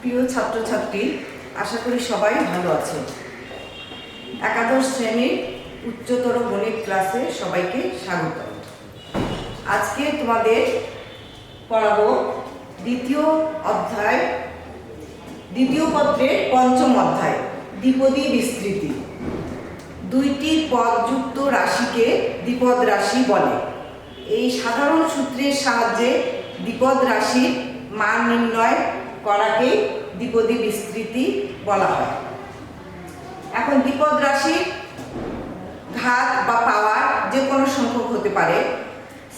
প্রিয় ছাত্রছাত্রী, আশা করি সবাই ভালো আছে। একাদশ শ্রেণীর উচ্চতর গণিত ক্লাসে সবাইকে স্বাগত। আজকে তোমাদের পড়াবো দ্বিতীয় পত্রের পঞ্চম অধ্যায়, দ্বিপদী বিস্তৃতি। দুইটি পদযুক্ত রাশিকে দ্বিপদ রাশি বলে। এই সাধারণ সূত্রের সাহায্যে দ্বিপদ রাশির মান নির্ণয় করাকে দ্বিপদী বিস্তৃতি বলা হয়। এখন দ্বিপদ রাশির ঘাত বা পাওয়ার যে কোনো সংখ্যক হতে পারে।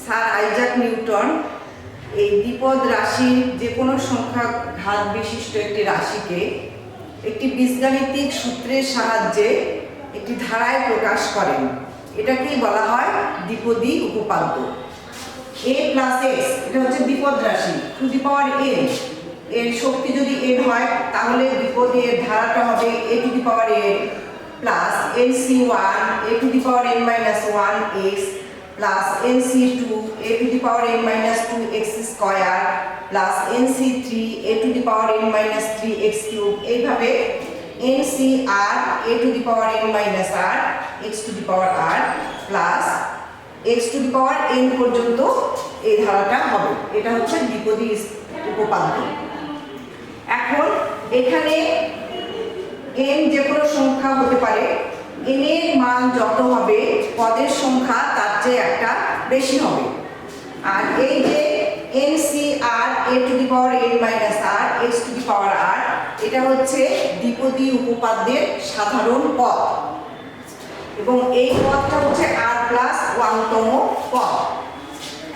স্যার আইজাক নিউটন এই দ্বিপদ রাশির যে কোনো সংখ্যা ঘাত বিশিষ্ট একটি রাশিকে একটি বীজগাণিতিক সূত্রের সাহায্যে একটি ধারায় প্রকাশ করেন। এটাকেই বলা হয় দ্বিপদী উপপাদ্য। a প্লাস x এটা হচ্ছে দ্বিপদ রাশি, টু দি পাওয়ার n। এর শক্তি যদি n হয় তাহলে দ্বিপদের ধারাটা হবে a two the power n plus nc1 a two the power n minus 1 x plus nc2 a two the power n minus 2 x square plus nc3 a two the power n minus 3 x cube. এইভাবে ncr a two the power n minus r x two the power r plus x two the power n পর্যন্ত এই ধারাটা হবে। এটা হচ্ছে দ্বিপদী উপপাদ্য। এখন এখানে n যে কোনো সংখ্যা হতে পারে। n এর মান যত হবে পদের সংখ্যা তার চেয়ে একটা বেশি হবে। আর এই যে ncr a two the power n minus r x two the power r এটা হচ্ছে দ্বিপদী উপপাদ্যের সাধারণ পদ, এবং এই পদটা হচ্ছে r প্লাস 1তম পদ।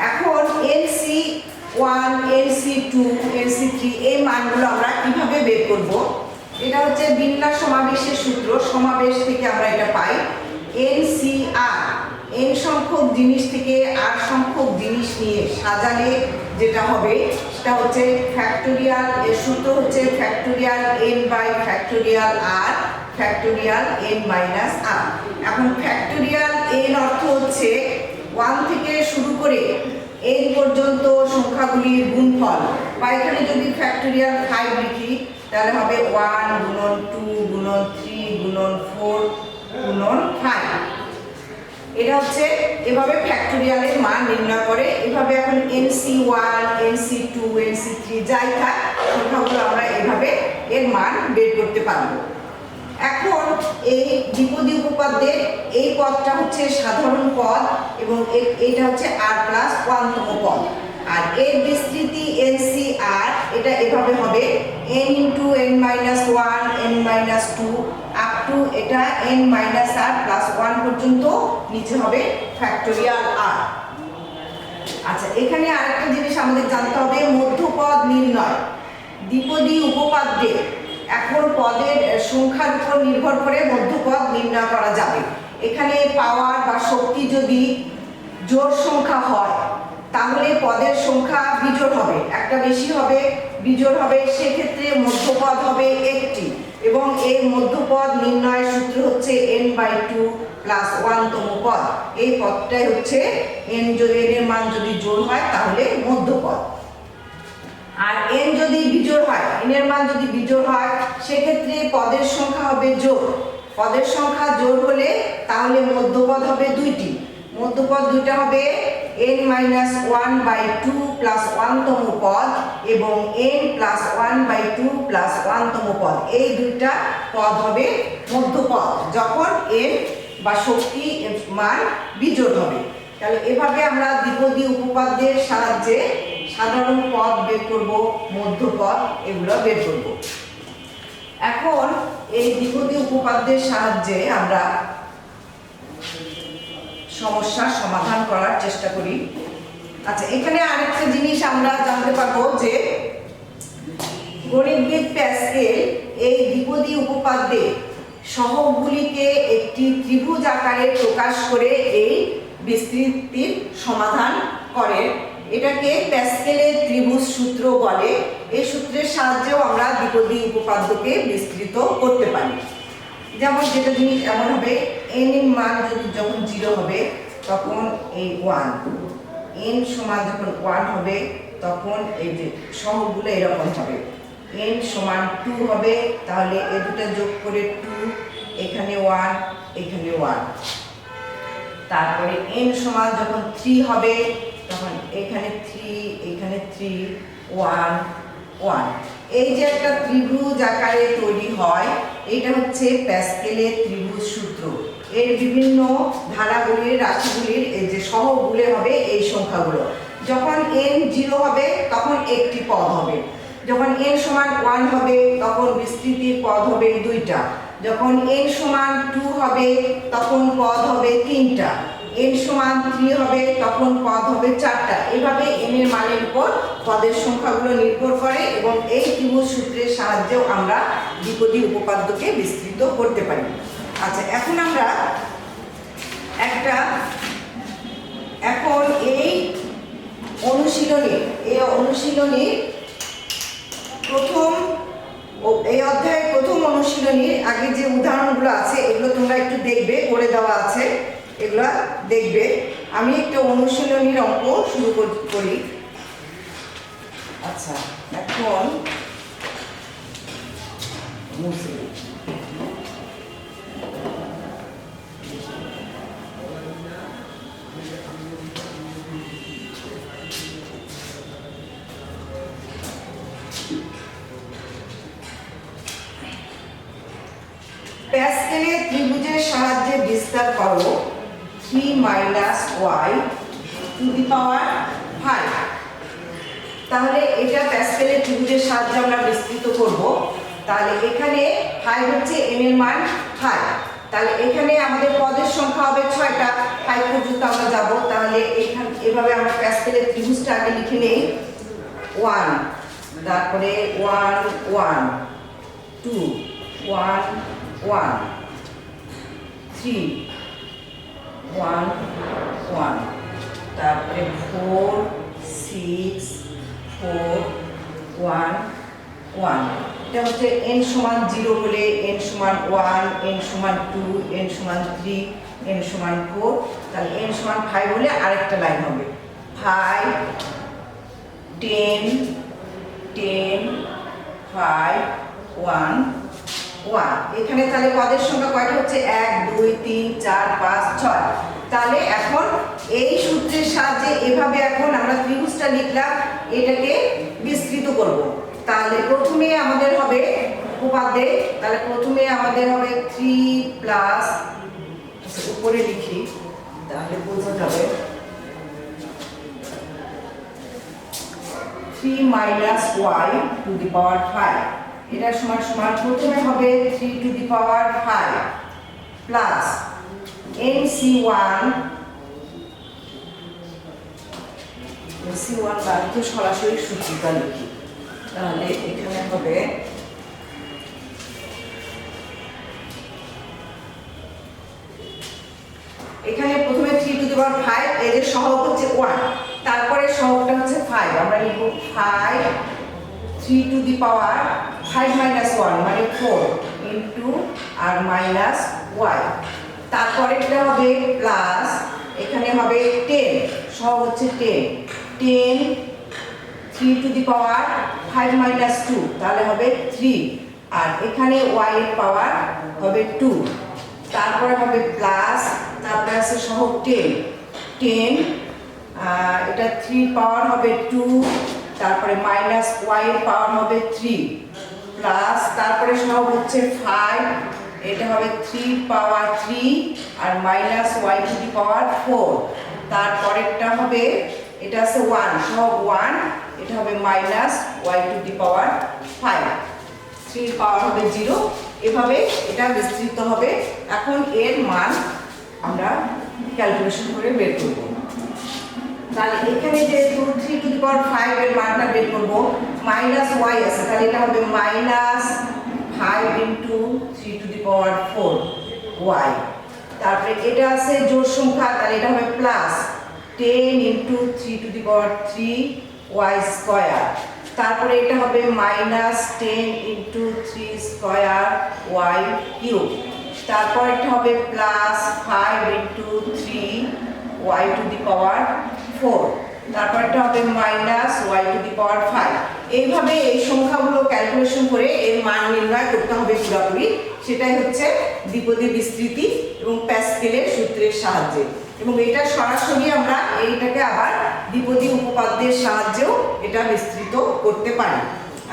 এখন nc1 nc2 nc3 এই মানগুলো আমরা কিভাবে বের করব? এটা হচ্ছে বিন্যাস সমাবেশের সূত্র। সমাবেশ থেকে আমরা এটা পাই ncr n সংখ্যক জিনিস থেকে r সংখ্যক জিনিস নিয়ে সাজালে যেটা হবে সেটা হচ্ছে ফ্যাক্টোরিয়াল। এর সূত্র হচ্ছে factorial n by factorial r factorial n minus r। এখন ফ্যাক্টোরিয়াল n অর্থ হচ্ছে 1 থেকে শুরু করে n পর্যন্ত সংখ্যাগুলির গুণফল। বা এখানে যদি ফ্যাক্টোরিয়াল 5 লিখি তাহলে হবে 1 গুণন 2 গুণন 3 গুণন 4 গুণন 5। এটা হচ্ছে এভাবে ফ্যাক্টোরিয়ালের মান নির্ণয় করে। এভাবে এখন nc1 nc2 nc3 যাই থাক সংখ্যাগুলো আমরা এভাবে এর মান বের করতে পারবো। এখন এই দ্বিপদী উপপাদ্যের এই পদটা হচ্ছে সাধারণ পদ এবং এটা হচ্ছে r প্লাস 1তম পদ। আর এর বিস্তৃতি ncr এটা এভাবে হবে n into n minus 1 n minus 2 up to এটা n মাইনাস r প্লাস 1 পর্যন্ত নিচে হবে ফ্যাক্টোরিয়াল r। আচ্ছা, এখানে আরেকটা জিনিস আমাদের জানতে হবে, মধ্যপদ নির্ণয়। দ্বিপদী উপপাদ্যে এখন পদের সংখ্যার উপর নির্ভর করে মধ্যপদ নির্ণয় করা যাবে। এখানে পাওয়ার বা শক্তি যদি জোড় সংখ্যা হয় তাহলে পদের সংখ্যা বিজোড় হবে, একটা বেশি হবে, বিজোড় হবে। সেক্ষেত্রে মধ্যপদ হবে একটি, এবং এই মধ্যপদ নির্ণয়ের সূত্র হচ্ছে n/2 প্লাস 1তম পদ। এই পদটাই হচ্ছে n এর মান যদি জোড় হয় তাহলে মধ্যপদ। আর n যদি বিজোড় হয়, n এর মান যদি বিজোড় হয় সেক্ষেত্রে পদের সংখ্যা হবে জোড়। পদের সংখ্যা জোড় হলে তাহলে মধ্যপদ হবে দুইটি। মধ্যপদ দুইটা হবে n-1/2 প্লাস 1তম পদ এবং n প্লাস 1/2 প্লাস 1তম পদ। এই দুইটা পদ হবে মধ্যপদ যখন n বা শক্তি মান বিজোড় হবে। তাহলে এভাবে আমরা দ্বিপদী উপপাদ্যের সাহায্যে সাধারণ পদ বের করব, মধ্যপদ এগুলো বের করব। এখন এই দ্বিপদী উপপাদ্যের সাহায্যে আমরা সমস্যার সমাধান করার চেষ্টা করি। আচ্ছা, এখানে আরেকটা জিনিস আমরা জানতে পারবো যে গণিতবিদ প্যাস্কেল এই দ্বিপদী উপপাদ্যে সহগগুলিকে একটি ত্রিভুজ আকারে প্রকাশ করে এই বিস্তৃতির সমাধান করেন। এটাকে প্যাস্কেলের ত্রিভুজ সূত্র বলে। এই সূত্রের সাহায্যেও আমরা দ্বিপদী উপপাদ্যকে বিস্তৃত করতে পারি। যেমন যেটা জিনিস এমন হবে, n এর মান যখন 0 হবে তখন এই 1, n সমান যখন 1 হবে তখন এই যে সহগগুলো এরকম হবে। n সমান 2 হবে, তাহলে এ দুটো যোগ করে 2, এখানে 1, এখানে 1। তারপরে n সমান যখন 3 হবে তখন এখানে 3, এখানে 3, 1, 1। এই যে একটা ত্রিভুজ আকারে তৈরি হয়, এটা হচ্ছে প্যাসকেলের ত্রিভুজ সূত্র। এর বিভিন্ন ধারাগুলির রাশিগুলির এই যে সহগগুলো হবে এই সংখ্যাগুলো। যখন n 0 হবে তখন একটি পদ হবে, যখন n সমান 1 হবে তখন বিস্তৃতির পদ হবে 2টা, যখন n সমান 2 হবে তখন পদ হবে 3টা, n সমান 3 হবে তখন পদ হবে 4টা। এভাবে n এর মানের উপর পদের সংখ্যাগুলো নির্ভর করে এবং এই ত্রিভুজ সূত্রের সাহায্যেও আমরা দ্বিপদী উপপাদ্যকে বিস্তৃত করতে পারি। আচ্ছা, এখন আমরা এই অনুশীলনীর এই অধ্যায়ের প্রথম অনুশীলনীর আগে যে উদাহরণগুলো আছে এগুলো তোমরা একটু দেখবে, করে দেওয়া আছে, এগুলো দেখবে। আমি একটা অনুশীলনীর অঙ্ক শুরু করি। আচ্ছা, এখন প্যাসকেলের ত্রিভুজের সাহায্যে বিস্তার করো 3 y টু দি পাওয়ার 5। তাহলে এটা প্যাসকেলের ত্রিভুজের সাহায্যে আমরা বিস্তৃত করব। তাহলে এখানে 5 হচ্ছে n এর মান 5, তাহলে এখানে আমাদের পদের সংখ্যা হবে 6টা, 5 পর্যন্ত আমরা যাব। তাহলে এভাবে আমরা প্যাসকেলের ত্রিভুজটা আগে লিখে নেই। 1, তারপরে 1 1, 2 1 1, 3 1 1, তারপরে 4 6 4 1 1। এটা হচ্ছে n সমান 0 হলে n সমান 1, n সমান 2, n সমান 3, n সমান 4, তাহলে n সমান 5 হলে আরেকটা লাইন হবে 5 10 10 5 1 1। এখানে তাহলে পদের সংখ্যা কয়টা হচ্ছে 1 2 3 4 5 6। তাহলে এখন এই সূত্রের সাহায্যে এভাবে এখন আমরা ত্রিভুজটা লিখলাম, এটাকে বিস্তৃত করব। তাহলে প্রথমে আমাদের হবে উপপাদ্যে, তাহলে প্রথমে আমাদের হবে 3 প্লাস, উপরে লিখি তাহলে বোঝা যাবে, 3 minus y to the power 5। এটা সমান সমান প্রথমে হবে 3 to the power 5 plus NC1 বাড়িতে সরাসরি সূত্রটা লিখি। তাহলে এখানে হবে এখানে প্রথমে 3 টু দি পাওয়ার 5, এর সহগ হচ্ছে 1, তারপরে সহগটা হচ্ছে 5। আমরা লিখব 5 3 টু দি পাওয়ার 5 মাইনাস 1 মানে 4 ইনটু আর মাইনাস y। তারপরেরটা হবে প্লাস, এখানে হবে 10, সহগ হচ্ছে 10 3 টু দি পাওয়ার 5 মাইনাস 2, তাহলে হবে 3, আর এখানে y এর পাওয়ার হবে 2। তারপরে হবে প্লাস, তারপরে আছে সহগ 10 এটা 3 পাওয়ার হবে 2, তারপরে মাইনাস y এর পাওয়ার হবে 3 প্লাস, তারপরে সহগ হচ্ছে 5, এটা হবে 3 পাওয়ার 3 আর minus y to the power 4। তারপরেরটা হবে এটা আছে 1, সহগ 1, এটা হবে minus y to the power 5, 3 পাওয়ার হবে 0। এভাবে এটা বিস্তৃত হবে। এখন এর মান আমরা ক্যালকুলেশন করে বের করব। তাহলে এখানে যেহেতু 3 টু দি পাওয়ার 5 এর মানটা বের করব, মাইনাস y আছে, তাহলে এটা হবে minus 5 into 3 to the power 4 y। তারপরে এটা আছে জোড় সংখ্যা, তাহলে এটা হবে plus 10 into 3 to the power 3 y square. তারপরে এটা হবে minus 10 into 3 square y cube. তারপর এটা হবে plus 5 into 3 y to the power 4। তারপর এটা হবে minus y to the power 5। এইভাবে এই সংখ্যাগুলো ক্যালকুলেশন করে এর মান নির্ণয় করতে হবে পুরোপুরি। সেটাই হচ্ছে দ্বিপদী বিস্তৃতি এবং প্যাসকেলের সূত্রের সাহায্যে। এবং এটা সরাসরি আমরা এইটাকে আবার দ্বিপদী উপপাদ্যের সাহায্যেও এটা বিস্তৃত করতে পারি।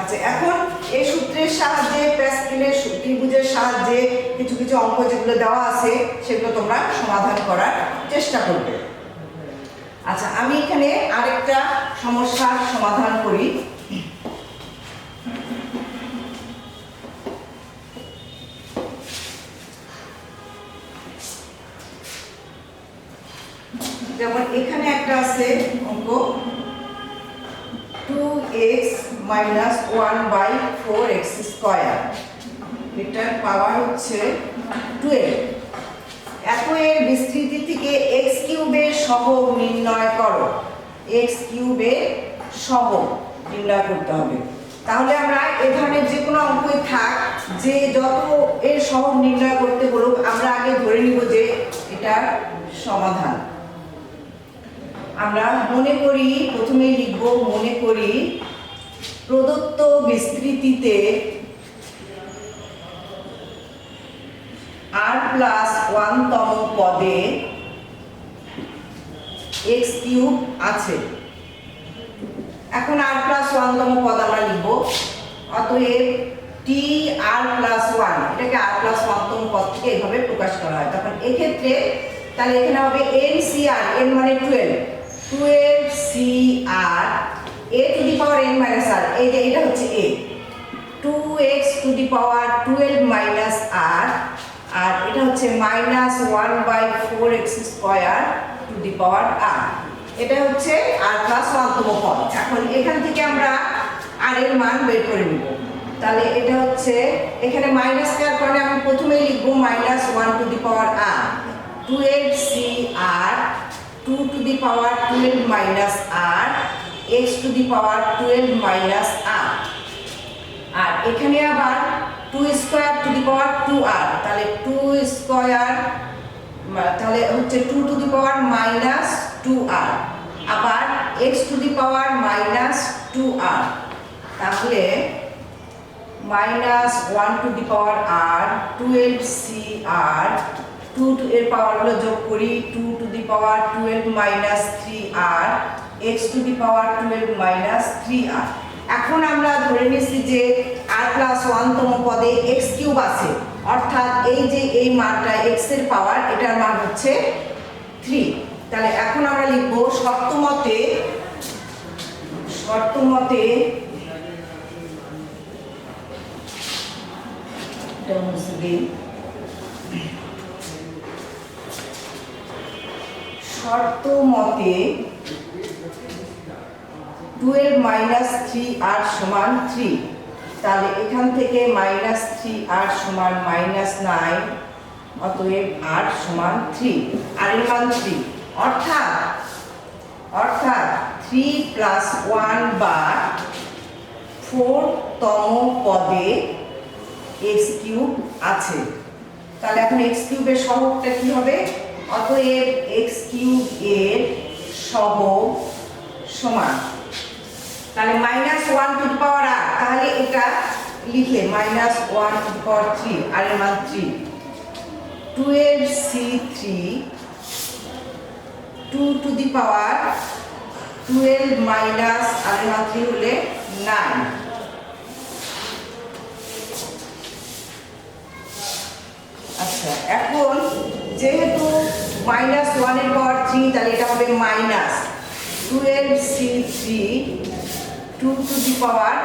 আচ্ছা, এখন এই সূত্রের সাহায্যে প্যাসকেলের ত্রিভুজের সাহায্যে কিছু কিছু অঙ্ক যেগুলো দেওয়া আছে সেগুলো তোমরা সমাধান করার চেষ্টা করবে। আচ্ছা, আমি এখানে আরেকটা সমস্যার সমাধান করি। যেমন এখানে একটা আছে অঙ্ক 2x - 1/4x স্কয়ার, এটার পাওয়ার হচ্ছে 12। এত এর বিস্তৃতি থেকে x কিউবের সহগ নির্ণয় করো। x কিউবের সহগ নির্ণয় করতে হবে। তাহলে আমরা এ ধরনের যে কোনো অঙ্কই থাক, যে যত এর সহগ নির্ণয় করতে বলুক, আমরা আগে ধরে নিব যে এটার সমাধান। আমরা মনে করি, প্রথমেই লিখব, মনে করি প্রদত্ত বিস্তৃতিতে r+1 তম পদে x কিউব আছে। এখন r+1 তম পদ আমরা লিখব। অতএব t r+1, এটাকে r+1 তম পদ থেকে এইভাবে প্রকাশ করা হয়। তখন এক্ষেত্রে তাহলে এখানে হবে n/r, n মানে 12cr a two the power n - r, এই যে এটা হচ্ছে a, 2x two the power 12 - r, আর এটা হচ্ছে -1/4x square to the power r। এটা হচ্ছে r+1 তম পদ। এখন এখান থেকে আমরা r এর মান বের করে নিব। তাহলে এটা হচ্ছে এখানে মাইনাস দেওয়ার কারণে আমি প্রথমেই লিখব -1 two the power r, 12cr 2 two the power 12 - r, x two the power 12 - r। আর এখানে আবার 2 square to the power 2r, তাহলে 2 স্কয়ার তাহলে হচ্ছে 2 টু দি পাওয়ার -2r, আবার x two the power -2r, তাহলে -1 two the power r, 12cr, 2 এর পাওয়ারগুলো যোগ করি, 2 two the power 12 - 3r, x two the power 12 - 3r। এখন আমরা ধরে নিচ্ছি যে r+1 তম পদে x কিউব আছে, অর্থাৎ এই যে এই মানটা x এর পাওয়ার, এটার মান হচ্ছে 3। তাহলে এখন আমরা লিখব শর্তমতে শর্তমতে 12 - 3r সমান 3। তাহলে এখান থেকে -3r সমান -9, অতএব r সমান 3, আর এর মান 3, অর্থাৎ 3 + 1 বা 4 তম পদে x কিউব আছে। তাহলে এখন x কিউবের সহগটা কি হবে? অতএব x কিউব এর সহগ সমান, তাহলে -1 টু দি পাওয়ার r, তাহলে এটা লিখলে -1 টু দি পাওয়ার 3, আর এর মান 3, 12c3 2 two the power 12 minus আর এর মান 3 হলে 9। আচ্ছা, এখন যেহেতু -1 এর পাওয়ার 3, তাহলে এটা হবে -12c3 2 টু দি পাওয়ার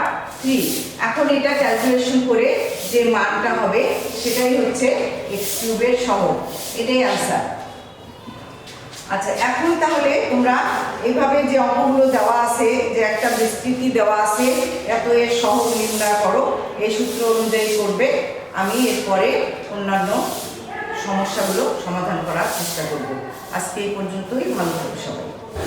3। এখন এটা ক্যালকুলেশন করে যে মানটা হবে সেটাই হচ্ছে x কিউবের সহগ, এটাই आंसर। আচ্ছা, এখন তাহলে তোমরা এইভাবে যে অঙ্কগুলো দেওয়া আছে, যে একটা বিস্তৃতি দেওয়া আছে, এত এর সহগ নির্ণয় করো, এই সূত্র অনুযায়ী করবে। আমি এরপরে অন্যান্য সমস্যাগুলো সমাধান করার চেষ্টা করব। আজকে এই পর্যন্তই, ভালো থাকবে সবাই।